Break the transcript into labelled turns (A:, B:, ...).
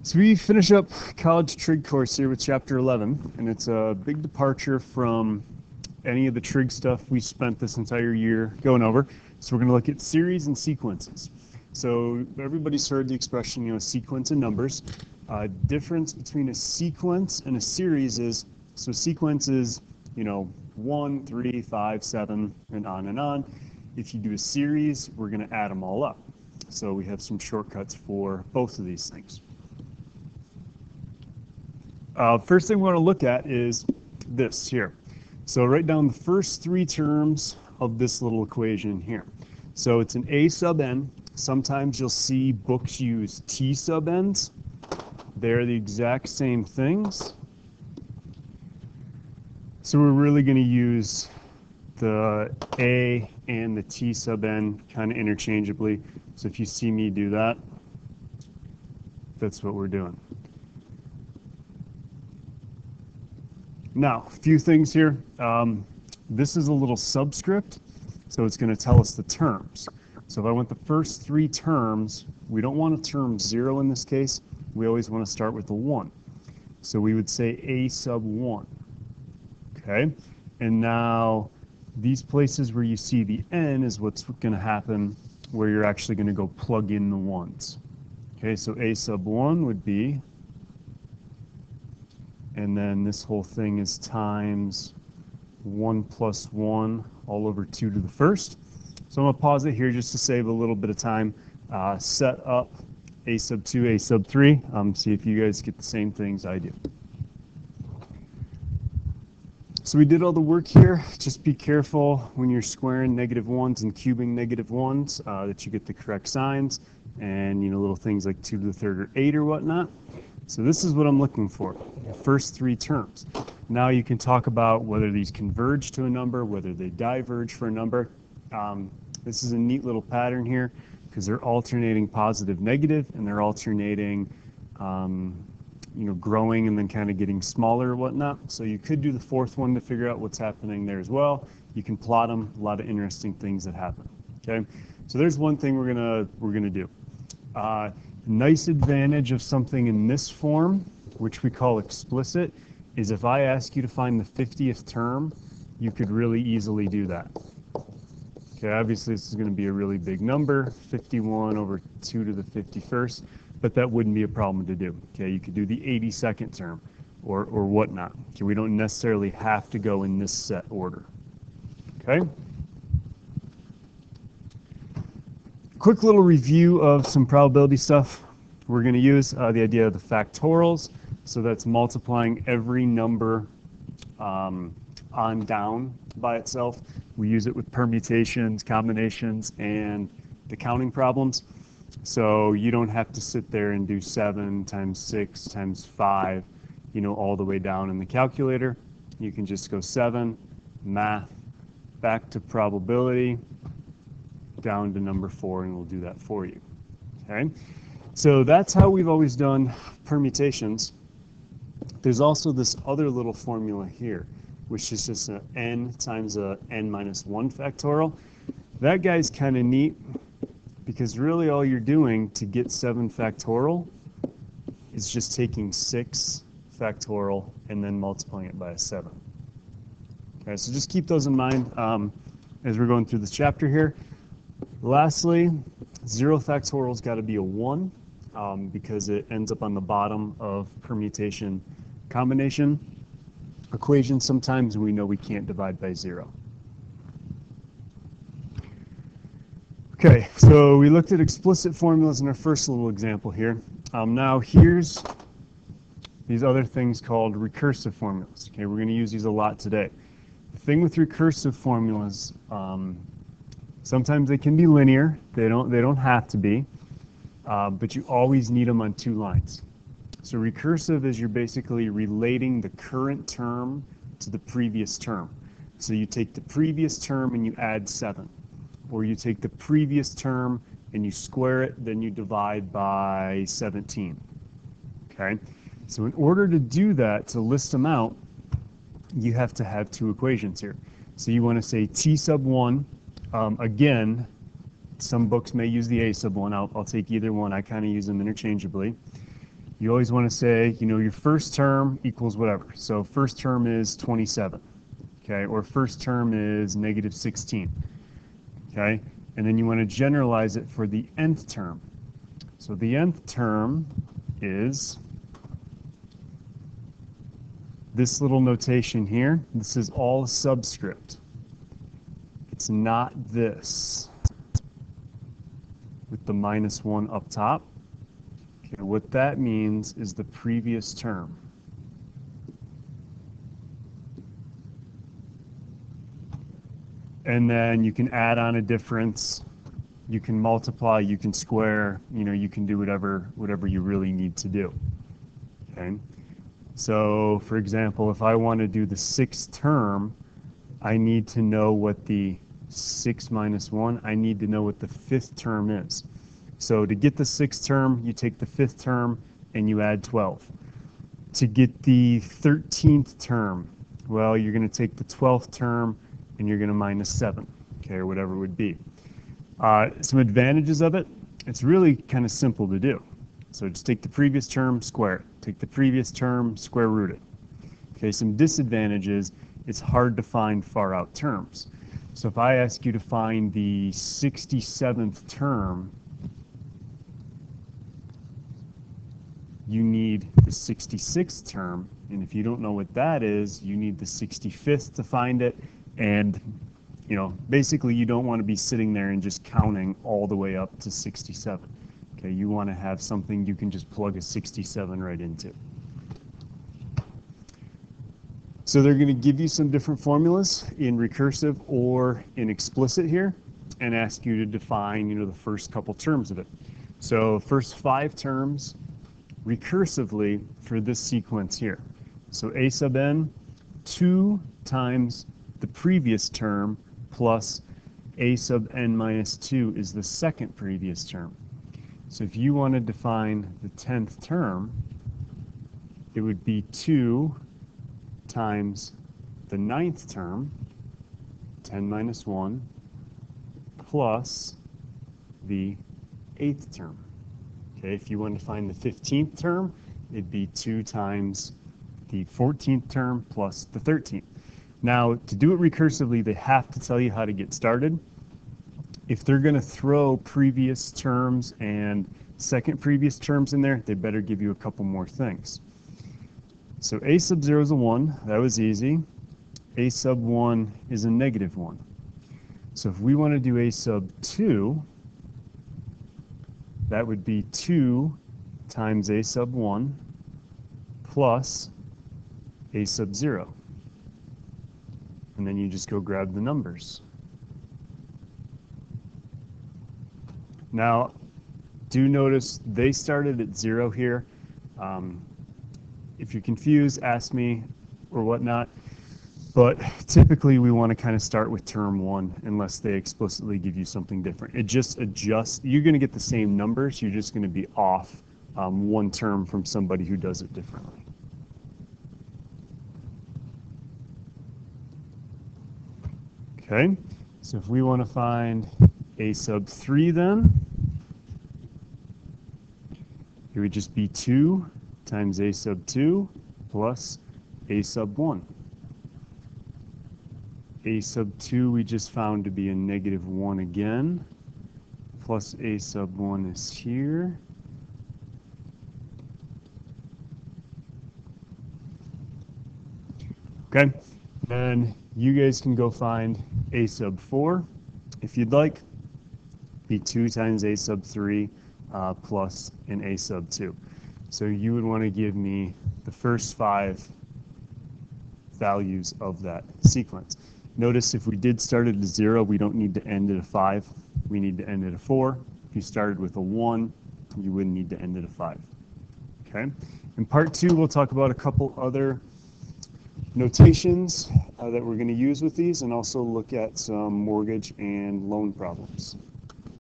A: So we finish up college trig course here with chapter 11, and it's a big departure from any of the trig stuff we spent this entire year going over. So we're going to look at series and sequences. So everybody's heard the expression, sequence and numbers. Difference between a sequence and a series is, so sequence is, 1, 3, 5, 7, and on and on. If you do a series, we're going to add them all up. So we have some shortcuts for both of these things. First thing we want to look at is this here. So write down the first three terms of this little equation here. So it's an a sub n. Sometimes you'll see books use t sub n's. They're the exact same things. So we're really going to use the a and the t sub n kind of interchangeably. So if you see me do that, that's what we're doing. Now, a few things here. This is a little subscript, so it's going to tell us the terms. So if I want the first three terms, we don't want a term 0 in this case. We always want to start with a 1. So we would say a sub 1. Okay? And now, these places where you see the n is what's going to happen where you're actually going to go plug in the 1s. Okay, so a sub 1 would be, and then this whole thing is times 1 plus 1 all over 2 to the first. So I'm going to pause it here just to save a little bit of time. Set up a sub 2, a sub 3. See if you guys get the same things I do. So we did all the work here. Just be careful when you're squaring negative 1s and cubing negative 1s that you get the correct signs. And little things like 2 to the third or 8 or whatnot. So this is what I'm looking for, the first three terms. Now you can talk about whether these converge to a number, whether they diverge for a number. This is a neat little pattern here because they're alternating positive, negative, and they're alternating, growing and then kind of getting smaller or whatnot. So you could do the fourth one to figure out what's happening there as well. You can plot them, a lot of interesting things that happen. Okay, so there's one thing we're gonna do. Nice advantage of something in this form, which we call explicit, is if I ask you to find the 50th term, you could really easily do that. Okay, obviously this is going to be a really big number, 51 over 2 to the 51st, but that wouldn't be a problem to do. Okay, you could do the 82nd term or whatnot. Okay, we don't necessarily have to go in this set order. Okay. Quick little review of some probability stuff. We're going to use the idea of the factorials. So that's multiplying every number on down by itself. We use it with permutations, combinations, and the counting problems. So you don't have to sit there and do 7 times 6 times 5, all the way down in the calculator. You can just go 7, math, back to probability, down to number 4, and we'll do that for you. Okay, so that's how we've always done permutations. There's also this other little formula here, which is just an n times a n minus 1 factorial. That guy's kind of neat because really all you're doing to get 7 factorial is just taking 6 factorial and then multiplying it by a 7. Okay, so just keep those in mind as we're going through this chapter here. Lastly, 0 factorial's got to be a 1 because it ends up on the bottom of permutation combination equations sometimes, and we know we can't divide by 0. Okay, so we looked at explicit formulas in our first little example here. Now here's these other things called recursive formulas. Okay, we're going to use these a lot today. The thing with recursive formulas, sometimes they can be linear. They don't have to be, but you always need them on 2 lines. So recursive is you're basically relating the current term to the previous term. So you take the previous term and you add 7. Or you take the previous term and you square it, then you divide by 17. Okay? So in order to do that, to list them out, you have to have 2 equations here. So you want to say t sub 1. Again, some books may use the a sub 1. I'll take either one. I kind of use them interchangeably. you always want to say, you know, your first term equals whatever. So first term is 27, okay, or first term is negative 16, okay, and then you want to generalize it for the nth term. So the nth term is this little notation here. This is all subscript. It's not this with the -1 up top. Okay, what that means is the previous term. And then you can add on a difference, you can multiply, you can square, you know, you can do whatever you really need to do. Okay? So, for example, if I want to do the sixth term, I need to know what the 6 minus 1, I need to know what the fifth term is. So to get the sixth term, you take the fifth term and you add 12. To get the 13th term, well, you're going to take the 12th term and you're going to minus 7, okay, or whatever it would be. Some advantages of it, it's really kind of simple to do. So just take the previous term, square it. Take the previous term, square root it. Okay, some disadvantages, it's hard to find far out terms. So if I ask you to find the 67th term, you need the 66th term, and if you don't know what that is, you need the 65th to find it, and you know, basically you don't want to be sitting there and just counting all the way up to 67. Okay, you want to have something you can just plug a 67 right into. So they're going to give you some different formulas in recursive or in explicit here and ask you to define, you know, the first couple terms of it. So first 5 terms recursively for this sequence here. So a sub n, 2 times the previous term plus a sub n minus 2 is the second previous term. So if you want to define the 10th term, it would be 2 times the 9th term, 10 minus 1, plus the 8th term. Okay, if you want to find the 15th term, it'd be 2 times the 14th term plus the 13th. Now, to do it recursively, they have to tell you how to get started. If they're going to throw previous terms and second previous terms in there, they better give you a couple more things. So a sub 0 is a 1. That was easy. A sub 1 is a negative 1. So if we want to do a sub 2, that would be 2 times a sub 1 plus a sub 0. And then you just go grab the numbers. Now, do notice they started at 0 here. If you're confused, ask me or whatnot. But typically, we want to kind of start with term 1 unless they explicitly give you something different. It just adjusts. You're going to get the same numbers. You're just going to be off one term from somebody who does it differently. Okay, so if we want to find a sub 3 then, it would just be 2 times a sub 2 plus a sub 1. A sub 2 we just found to be a negative 1 again, plus a sub 1 is here. Okay, then you guys can go find a sub 4 if you'd like. Be 2 times a sub 3 plus an a sub 2. So you would want to give me the first 5 values of that sequence. Notice if we did start at a 0, we don't need to end at a 5. We need to end at a 4. If you started with a 1, you wouldn't need to end at a 5. Okay. In part 2, we'll talk about a couple other notations that we're going to use with these, and also look at some mortgage and loan problems.